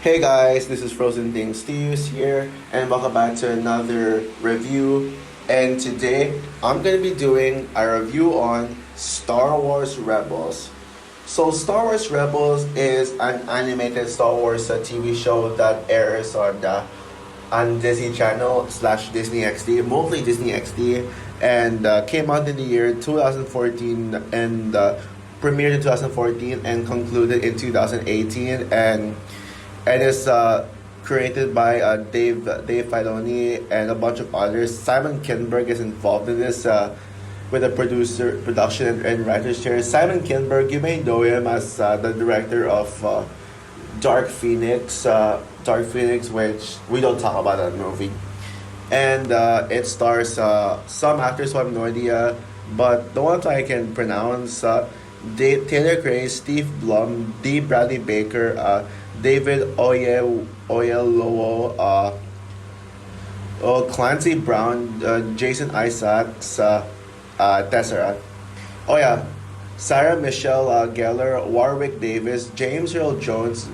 Hey guys, this is Frozen Things Steves here, and welcome back to another review. And today I'm gonna be doing a review on Star Wars Rebels. So, Star Wars Rebels is an animated Star Wars TV show that airs on Disney Channel slash Disney XD, mostly Disney XD, and came out in the year 2014 and premiered in 2014 and concluded in 2018 and is created by Dave Filoni and a bunch of others. Simon Kinberg is involved in this with a production and writer's chair. Simon Kinberg, you may know him as the director of Dark Phoenix, which we don't talk about that movie. And it stars some actors who I have no idea, but the ones I can pronounce: Taylor Cray, Steve Blum, D. Bradley Baker, David Oyelowo, Clancy Brown, Jason Isaacs, Tessera. Oh yeah, Sarah Michelle Gellar, Warwick Davis, James Earl Jones,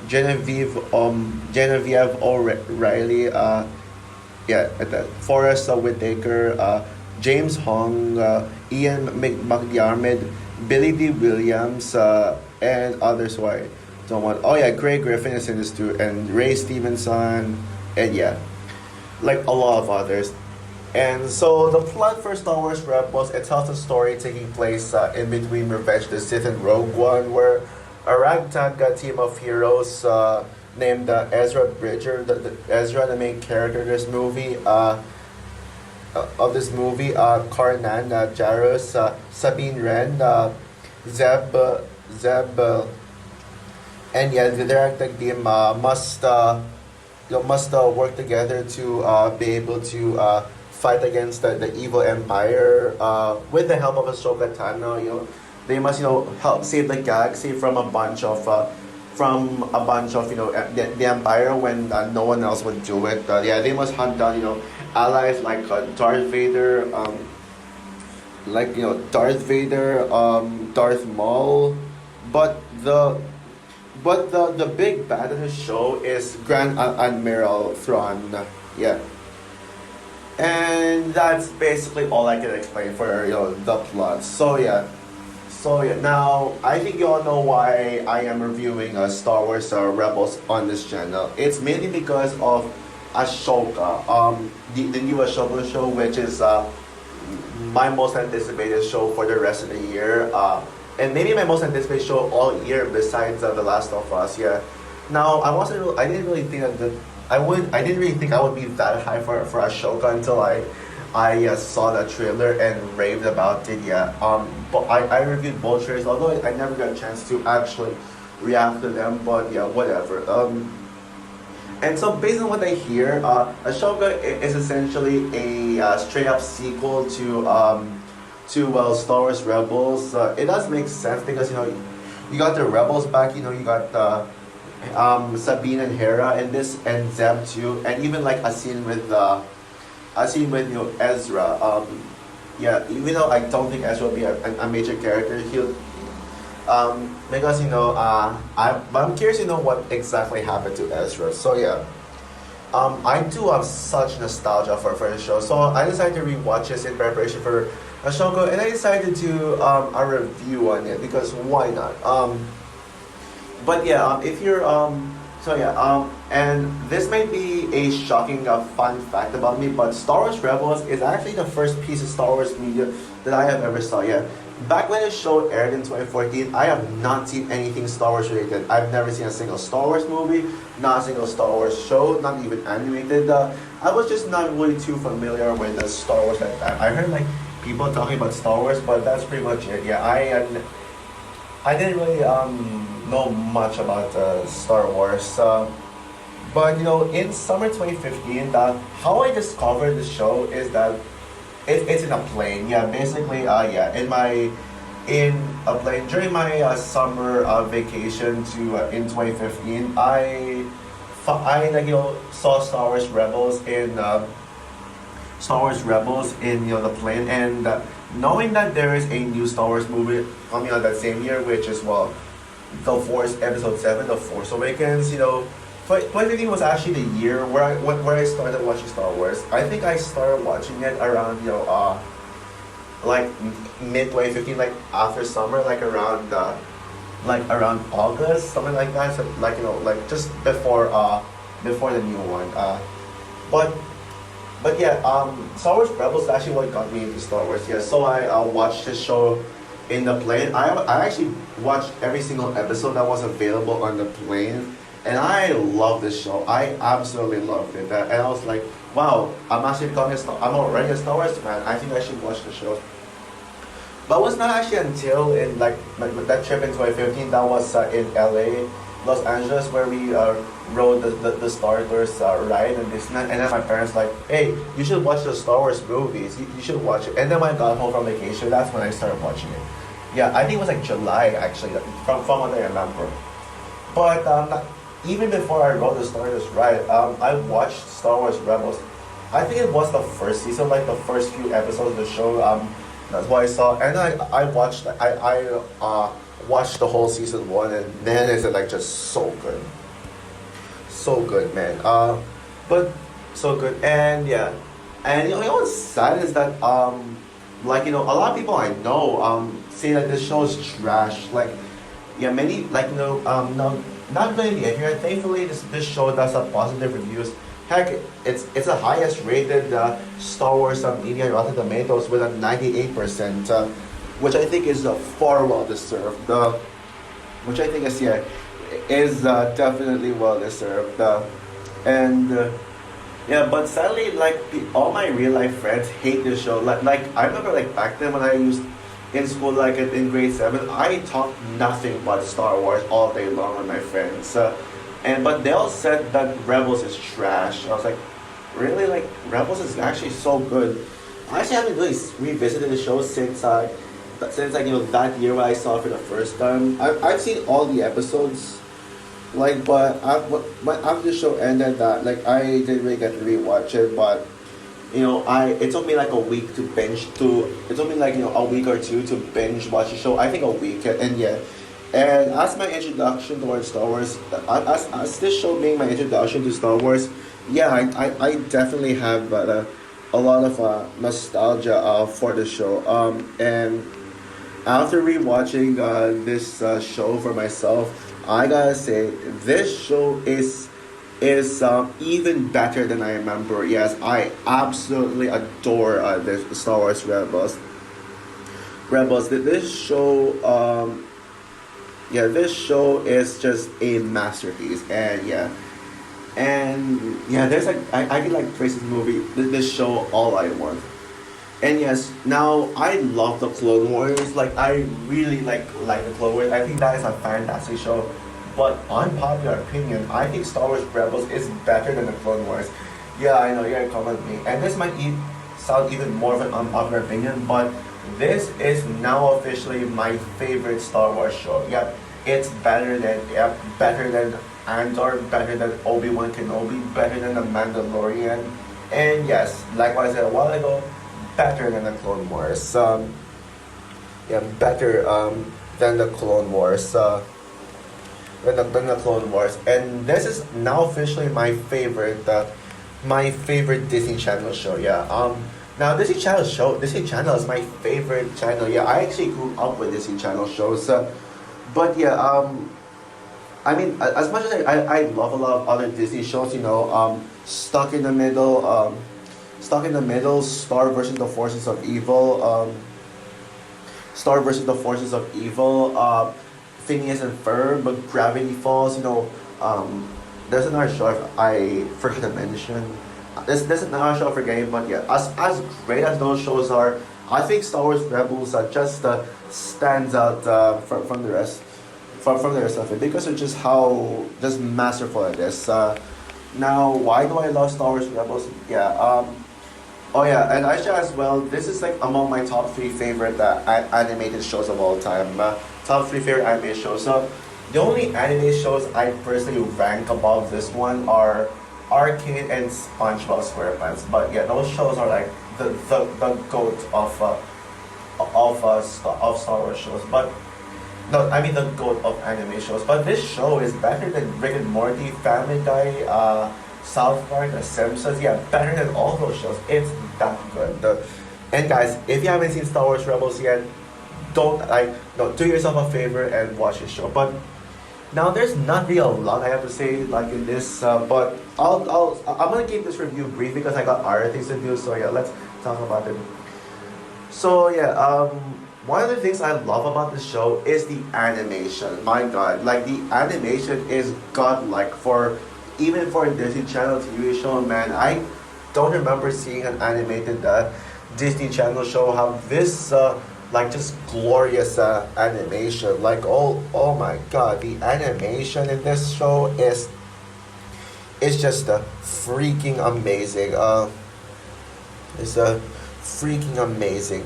Genevieve O'Reilly, Forrest Whitaker, James Hong, Ian McDiarmid, Billy D. Williams, and others who I don't want. Oh yeah, Craig Griffin is in this too, and Ray Stevenson, and yeah, like a lot of others. And so the plot for Star Wars Rebels, it tells a story taking place in between Revenge of the Sith and Rogue One, where a ragtag team of heroes named Ezra Bridger, Ezra, the main character Karnan Jarrus, Sabine Wren, Zeb, and yeah, the ragtag team must work together to be able to fight against the evil empire with the help of Ahsoka Tano. They must help save the galaxy from a bunch of the empire when no one else would do it. Yeah, they must hunt down allies like Darth Maul, but the big bad of the show is Grand Admiral Thrawn. Yeah. And that's basically all I can explain for the plot. So yeah, now I think you all know why I am reviewing Star Wars Rebels on this channel. It's mainly because of Ahsoka, the new Ahsoka show, which is my most anticipated show for the rest of the year, and maybe my most anticipated show all year besides The Last of Us. Yeah. Now I didn't really think I didn't really think I would be that high for Ashoka until I saw the trailer and raved about it. Yeah. But I reviewed both trailers, although I never got a chance to actually react to them. But yeah, whatever. And so based on what I hear, Ashoka is essentially a straight up sequel to Star Wars Rebels. It does make sense because you got the Rebels back. You got Sabine and Hera in this, and Zeb too, and even like a scene with Ezra. Yeah, even though I don't think Ezra will be a major character, he'll because I'm curious what exactly happened to Ezra. So yeah, I do have such nostalgia for the show, so I decided to rewatch this in preparation for Ashoka, and I decided to do a review on it because why not? But yeah, if you're and this might be a shocking fun fact about me, but Star Wars Rebels is actually the first piece of Star Wars media that I have ever saw. Yeah, back when the show aired in 2014, I have not seen anything Star Wars related. I've never seen a single Star Wars movie, not a single Star Wars show, not even animated. I was just not really too familiar with the Star Wars at that time. I heard like people talking about Star Wars, but that's pretty much it. Yeah, I didn't really know much about Star Wars. But in summer 2015, how I discovered the show is that it's in a plane. Yeah, basically, in a plane during my summer vacation to in 2015. Saw Star Wars Rebels in the plane, and knowing that there is a new Star Wars movie coming out that same year, which is The Force Episode 7, The Force Awakens. 2015 was actually the year where I started watching Star Wars. I think I started watching it around like mid 2015, like after summer, like around August, something like that. So like like just before the new one. But yeah, Star Wars Rebels is actually what got me into Star Wars. Yeah, so I watched this show in the plane. I actually watched every single episode that was available on the plane, and I love this show. I absolutely loved it. And I was like, wow, I'm already a Star Wars fan. I think I should watch the show. But it was not actually until in like that trip in 2015 that was in LA, Los Angeles, where we rode the Star Wars ride and Disneyland. And then my parents like, hey, you should watch the Star Wars movies. You should watch it. And then when I got home from vacation, that's when I started watching it. Yeah, I think it was like July actually, from what I remember. But even before I rode the Star Wars ride, I watched Star Wars Rebels. I think it was the first season, like the first few episodes of the show. That's what I saw, and I watched the whole season one, and man, is it like just so good, man. But so good, and yeah, and what's sad is that like a lot of people I know say that this show is trash. Like yeah, many like no, not really the internet. Thankfully, this show does have positive reviews. Heck, it's the highest rated Star Wars media Rotten Tomatoes with a 98%, which I think is far well deserved. Which I think is definitely well deserved. And yeah, but sadly, like all my real life friends hate this show. Like I remember like back then when I used in school, like in grade 7, I talked nothing but Star Wars all day long with my friends. But they all said that Rebels is trash. I was like, really? Like Rebels is actually so good. I actually haven't really revisited the show since like that year when I saw it for the first time. I've seen all the episodes, like but after the show ended, that like I didn't really get to rewatch it. But it took me like a week to binge. It took me like a week or two to binge watch the show. I think a week, and yeah. And as my introduction towards Star Wars, as this show being my introduction to Star Wars, yeah, I definitely have a lot of nostalgia for the show. And after rewatching this show for myself, I gotta say this show is even better than I remember. Yes, I absolutely adore this Star Wars Rebels. This show. Yeah, this show is just a masterpiece, and yeah, there's like I could like praise this movie, this show all I want, and yes, now I love the Clone Wars. Like I really like the Clone Wars. I think that is a fantastic show, but unpopular opinion, I think Star Wars Rebels is better than the Clone Wars. Yeah, I know you're gonna come with me, and this might sound even more of an unpopular opinion, but this is now officially my favorite Star Wars show. Yep, it's better than Andor, better than Obi-Wan Kenobi, better than The Mandalorian, and yes, like what I said a while ago, better than the Clone Wars. Better than the Clone Wars. Than the Clone Wars, and this is now officially my favorite Disney Channel show. Yeah. Now Disney Channel is my favorite channel. Yeah, I actually grew up with Disney Channel shows. But yeah, I mean, as much as I love a lot of other Disney shows, Stuck in the Middle, Star versus the Forces of Evil, Phineas and Ferb, but Gravity Falls. There's another show I forgot to mention. There's another show for game, but yeah, as great as those shows are, I think Star Wars Rebels just stands out from the rest of it, because of just how just masterful it is. Now, why do I love Star Wars Rebels? Yeah, oh yeah, and actually as well, this is like among my top 3 favorite animated shows of all time. Top 3 favorite animated shows. So the only anime shows I personally rank above this one are Arcade and SpongeBob SquarePants. But yeah, those shows are like the goat of Star Wars shows. But No, I mean the goat of anime shows. But this show is better than Rick and Morty, Family Guy, South Park, The Simpsons. Yeah, better than all those shows. It's that good. And guys, if you haven't seen Star Wars Rebels yet, don't like no do yourself a favor and watch the show. But now there's not really a lot I have to say like in this, but I'm gonna keep this review brief because I got other things to do. So yeah, let's talk about it. So yeah, one of the things I love about the show is the animation. My God, like the animation is godlike for even for a Disney Channel TV show. Man, I don't remember seeing an animated Disney Channel show have this like just glorious animation. Like oh my God, the animation in this show is just freaking amazing. It's freaking amazing.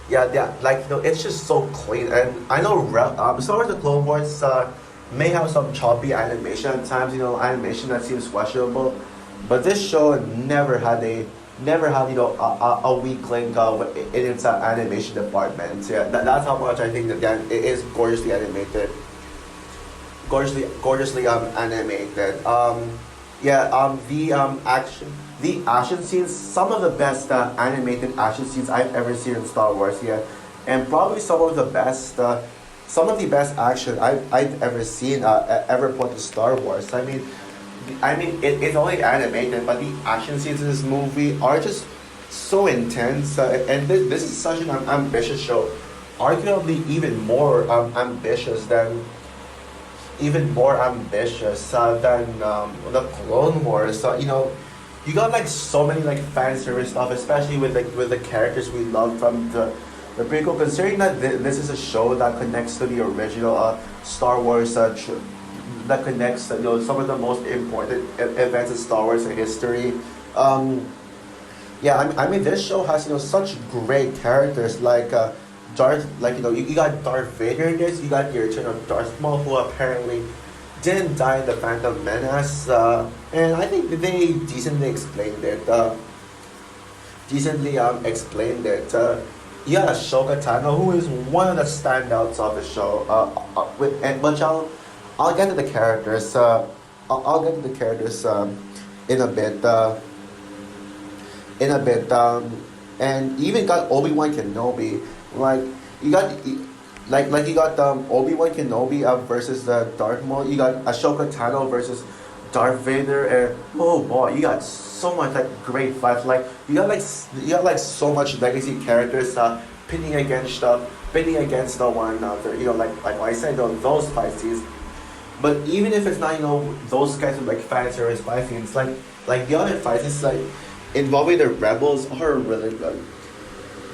Yeah, yeah, like it's just so clean. And I know Star Wars: The Clone Wars may have some choppy animation at times. Animation that seems questionable, but this show never had a weak link in its animation department. So, yeah, that's how much I think that it is gorgeously animated, gorgeously animated. Yeah, the action scenes, some of the best animated action scenes I've ever seen in Star Wars. Yeah, and probably some of the best action I've ever seen ever put in Star Wars. It's only animated, but the action scenes in this movie are just so intense, and this is such an ambitious show, arguably even more ambitious than the Clone Wars. You got like so many like fan service stuff, especially with the characters we love from the prequel. Considering that this is a show that connects to the original Star Wars, that connects some of the most important events in Star Wars history. Yeah, this show has such great characters like Darth, like you got Darth Vader in this. You got the return of Darth Maul, who apparently didn't die in the Phantom Menace, and I think they decently explained it. You got Ahsoka Tano, who is one of the standouts of the show. Which I'll get to the characters. I'll get to the characters in a bit. And even got Obi-Wan Kenobi. Like you got Obi-Wan Kenobi versus Darth Maul. You got Ahsoka Tano versus Darth Vader, and oh boy, you got so much like great fights. Like you got like so much legacy characters pitting against one another. Like I said, those fight scenes. But even if it's not those kinds of like fan service fight scenes, like the other fight scenes like involving the rebels are really good.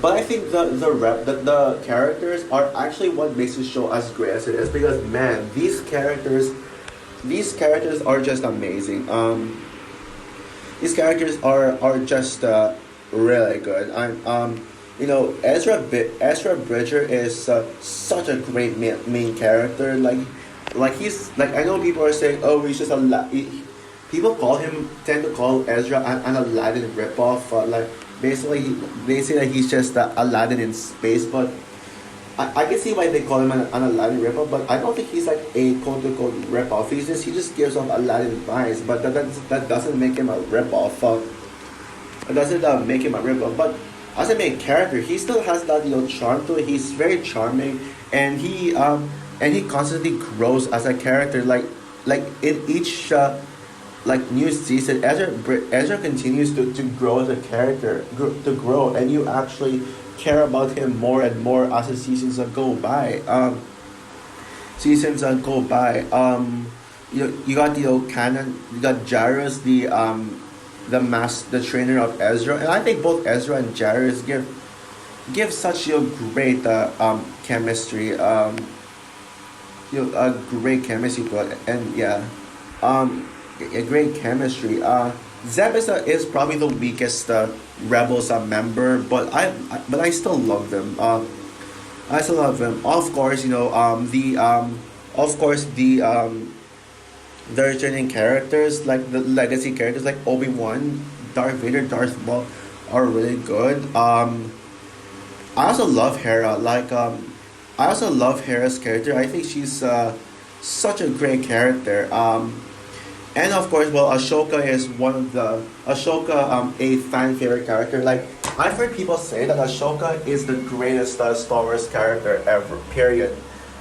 But I think the characters are actually what makes the show as great as it is, because man, these characters are just amazing. These characters are just really good. Ezra Bridger is such a great main character. Like he's like, I know people are saying, oh, he's just people tend to call Ezra an Aladdin ripoff. Like basically they say that he's just Aladdin in space, but I can see why they call him an Aladdin ripoff, but I don't think he's like a quote unquote ripoff. He just gives off Aladdin vibes, but that doesn't make him a ripoff. It doesn't make him a ripoff. But as a main character, he still has that charm to it. He's very charming, and he constantly grows as a character. Like in each new season, Ezra continues to grow as a character, to grow, and you actually care about him more and more as the seasons go by. You got Canon, you got Jairus, the trainer of Ezra, and I think both Ezra and Jairus give such great chemistry. A great chemistry to it, and yeah, a great chemistry. Zeb is probably the weakest Rebels member, but I still love them. I still love them. Of course, the returning characters, like the legacy characters like Obi-Wan, Darth Vader, Darth Maul, are really good. I also love Hera. I also love Hera's character. I think she's such a great character. And of course, well, Ashoka is one of the Ashoka a fan favorite character. Like I've heard people say that Ashoka is the greatest Star Wars character ever. Period.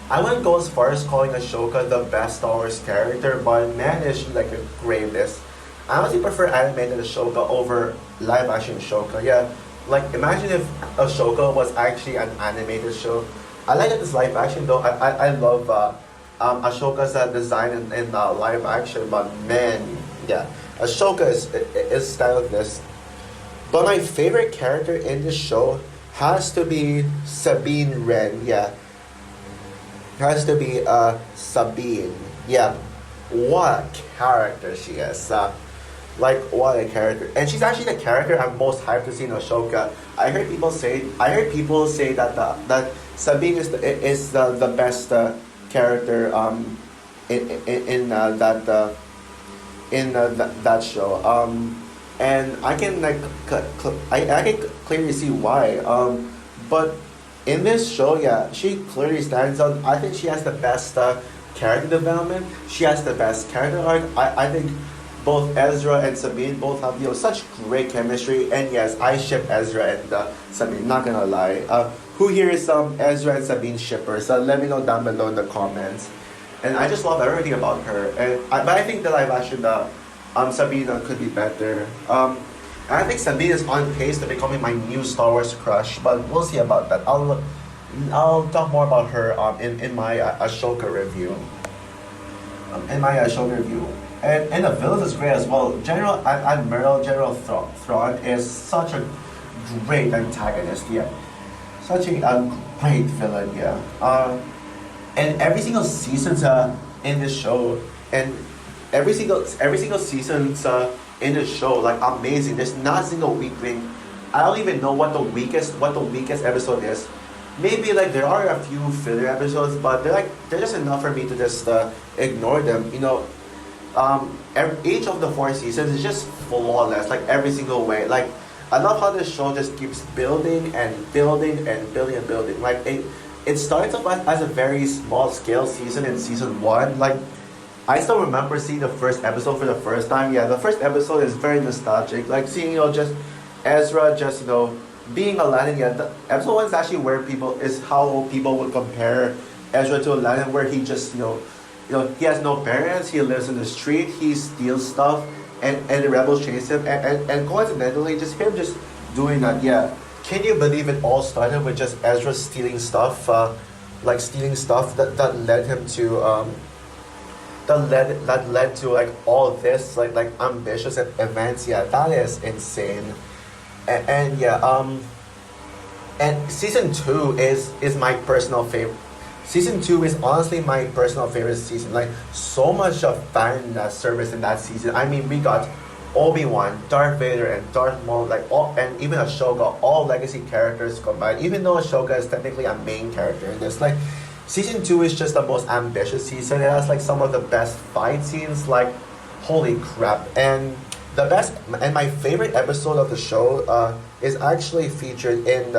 I wouldn't go as far as calling Ashoka the best Star Wars character, but man, is she like the greatest. I honestly prefer animated Ashoka over live action Ashoka. Yeah, like imagine if Ashoka was actually an animated show. I like it as live action though. I love Ashoka's design in live action, but man, yeah, Ashoka is stylish. But my favorite character in this show has to be Sabine Wren. Yeah, has to be Sabine. Yeah, what a character she is. Like what a character, and she's actually the character I'm most hyped to see in Ashoka. I heard people say that that Sabine is the best character in that show. And I can like I can clearly see why. But in this show, yeah, she clearly stands out. I think she has the best character development. She has the best character arc. I think both Ezra and Sabine both have such great chemistry. And yes, I ship Ezra and Sabine. Not gonna lie. Who here is some Ezra and Sabine shippers? Let me know down below in the comments. And I just love everything about her. But I think the live action Sabine could be better. And I think Sabine is on pace to becoming my new Star Wars crush, but we'll see about that. I'll talk more about her in my Ashoka review. And the villain is great as well. General Admiral General Thrawn is such a great antagonist. Yeah, such a great villain. Yeah. And every single season's in this show, and every single season's in the show like amazing. There's not a single weak link. I don't even know what the weakest episode is. Maybe like there are a few filler episodes, but they're just enough for me to just ignore them. Each of the 4 seasons is just flawless, like every single way. Like I love how this show just keeps building and building and building and building. Like it starts off as a very small scale season in season 1. Like I still remember seeing the first episode for the first time. Yeah, the first episode is very nostalgic. Like seeing just Ezra just being Aladdin. Yeah, the episode 1 is actually where how people would compare Ezra to Aladdin, where he just he has no parents. He lives in the street. He steals stuff, and the rebels chase him. And coincidentally, just him just doing that. Yeah, can you believe it all started with just Ezra stealing stuff, stealing stuff that led him to that led to like all this like ambitious events. Yeah, that is insane. And yeah, and season 2 is my personal favorite. Season 2 is honestly my personal favorite season. Like so much of fan service in that season. I mean, we got Obi-Wan, Darth Vader, and Darth Maul, and even Ashoka, all legacy characters combined. Even though Ashoka is technically a main character in this, like season 2 is just the most ambitious season. It has like some of the best fight scenes. Like holy crap! And my favorite episode of the show is actually featured in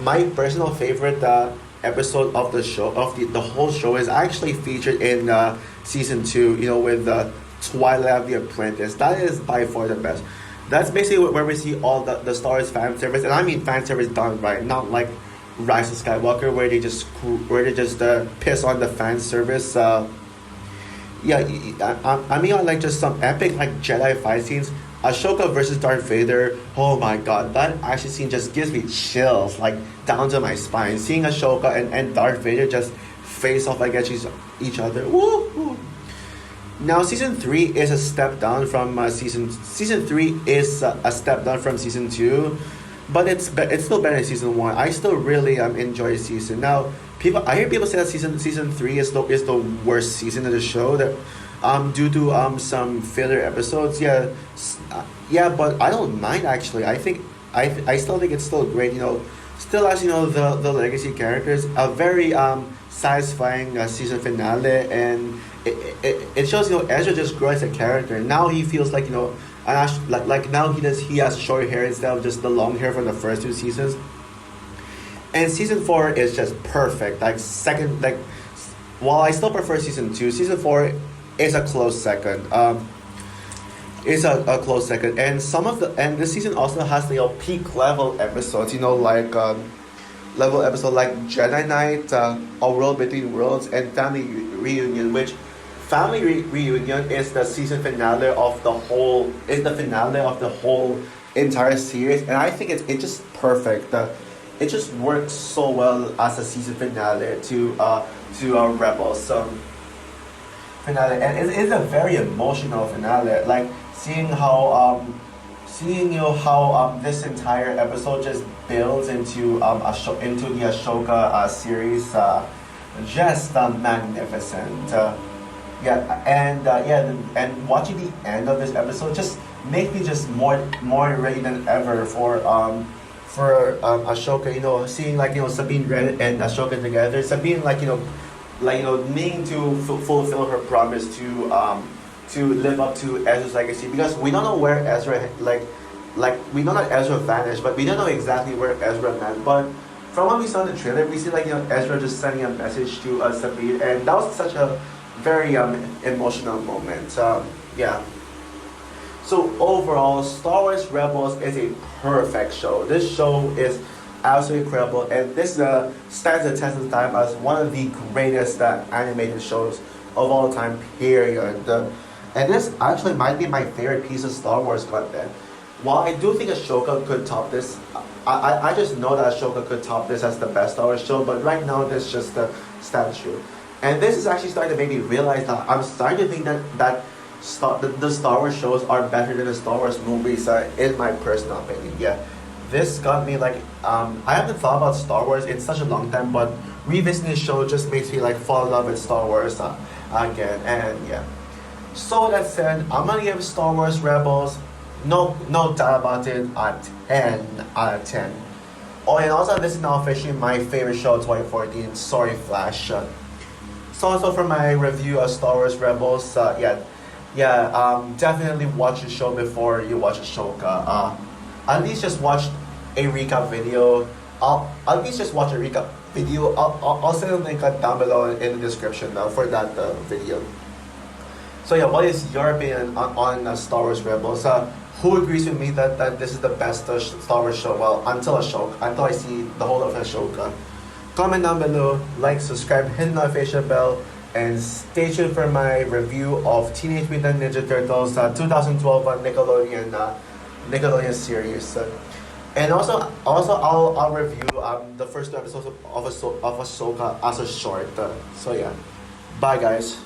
my personal favorite episode of the show the whole show is actually featured in season 2. With Twilight of the Apprentice. That is by far the best. That's basically where we see all the Star Wars fan service, and I mean fan service done right, not like Rise of Skywalker where they just piss on the fan service. Yeah, I mean like just some epic like Jedi fight scenes. Ashoka versus Darth Vader. Oh my god, that action scene just gives me chills like down to my spine. Seeing Ashoka and Darth Vader just face off against each other. Woo! Now season 3 is a step down from season 3 is a step down from season 2, but it's still better than season 1. I still really enjoy season. Now I hear people say that season 3 is the worst season of the show that due to some filler episodes. Yeah, but I don't mind actually. I think I still think it's still great. Still has the legacy characters, a very satisfying season finale, and it shows Ezra just grows as a character. Now he feels like like now he has short hair instead of just the long hair from the first 2 seasons. And season 4 is just perfect. Like second, like while I still prefer season 2, season 4 is a close second. Is a close second, and some of the and this season also has peak level episodes. Like level episode like Jedi Knight, A World Between Worlds, and Family Reunion. Which Reunion is the season finale of the whole. Is the finale of the whole entire series, and I think it's just perfect. It just works so well as a season finale to Rebels. Finale, and it is a very emotional finale. Like seeing how this entire episode just builds into into the Ashoka series, just magnificent. And watching the end of this episode just makes me just more ready than ever for Ashoka. Seeing Sabine Wren and Ashoka together. Sabine needing to fulfill her promise to live up to Ezra's legacy, because we don't know where Ezra we know that Ezra vanished, but we don't know exactly where Ezra went. But from what we saw in the trailer, we see Ezra just sending a message to Sabine, and that was such a very emotional moment. Yeah. So overall, Star Wars Rebels is a perfect show. This show is absolutely incredible, and this stands the test of time as one of the greatest animated shows of all time. Period. And this actually might be my favorite piece of Star Wars content. While I do think Ashoka could top this, I just know that Ashoka could top this as the best Star Wars show. But right now, this just stands true. And this is actually starting to make me realize that I'm starting to think that the Star Wars shows are better than the Star Wars movies, in my personal opinion. Yeah, this got me I haven't thought about Star Wars in such a long time, but revisiting this show just makes me fall in love with Star Wars again. And yeah, so that said, I'm gonna give Star Wars Rebels no doubt about it a 10 out of 10. Oh, and also this is now officially my favorite show of 2014. Sorry, Flash. So also for my review of Star Wars Rebels, definitely watch the show before you watch Ashoka. At least just watch a recap video. At least just watch a recap video. I'll send a link down below in the description for that video. So yeah, what is your opinion on Star Wars Rebels? Who agrees with me that this is the best Star Wars show? Well, until I see the whole of Ashoka. Comment down below, like, subscribe, hit the notification bell, and stay tuned for my review of Teenage Mutant Ninja Turtles 2012 Nickelodeon series. And also I'll review the first two episodes of Ahsoka as a short. So yeah, bye guys.